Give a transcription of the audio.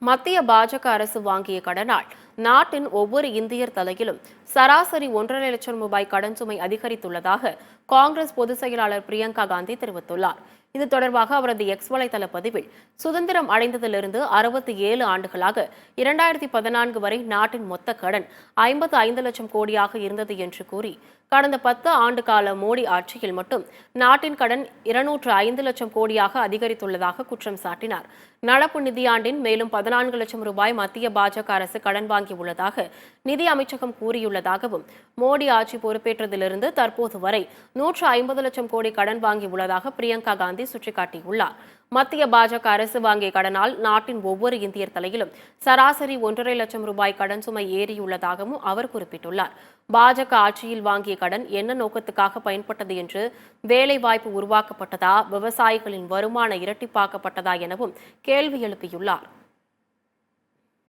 மத்திய பாஜக அரசு வாங்கிய கடனால் நாட்டின் ஒவ்வொரு இந்தியர் தலையிலும் சராசரி 1,50,000 ரூபாய் கடன் சுமை அதிகரித்துள்ளதாக காங்கிரஸ் பொதுச் செயலாளர் பிரியங்கா காந்தி தெரிவித்துள்ளார். இது தொடர்பாக அவரது எக்ஸ் வலைதள பதிவில், சுதந்திரம் அடைந்ததிலிருந்து 67 ஆண்டுகளாக 2014 வரை நாட்டின் மொத்த கடன் 55 லட்சம் கோடியாக இருந்தது என்று கூறி, கடந்த 10 ஆண்டு கால மோடி ஆட்சியில் மட்டும் நாட்டின் கடன் 205 லட்சம் கோடியாக அதிகரித்துள்ளதாக குற்றம் சாட்டினார். நடப்பு நிதியாண்டின் மேலும் 14 லட்சம் ரூபாய் மத்திய பாஜக அரசு கடன் வாங்கியுள்ளதாக நிதி அமைச்சகம் கூறியுள்ளதாகவும், மோடி ஆட்சி பொறுப்பேற்றதிலிருந்து தற்போது வரை 150 லட்சம் கோடி கடன் வாங்கியுள்ளதாக பிரியங்கா காந்தி சுட்டிக்காட்டியுள்ளார். மத்திய பாஜக அரசு வாங்கிய கடனால் நாட்டின் ஒவ்வொரு இந்தியர் தலையிலும் சராசரி 1,50,000 லட்சம் ரூபாய் கடன் சுமை ஏறியுள்ளதாகவும் அவர் குறிப்பிட்டுள்ளார். பாஜக ஆட்சியில் வாங்கிய கடன் என்ன நோக்கத்துக்காக பயன்பட்டது என்று, வேலைவாய்ப்பு உருவாக்கப்பட்டதா, விவசாயிகளின் வருமானம் இரட்டிப்பாக்கப்பட்டதா எனவும் கேள்வி எழுப்பியுள்ளார்.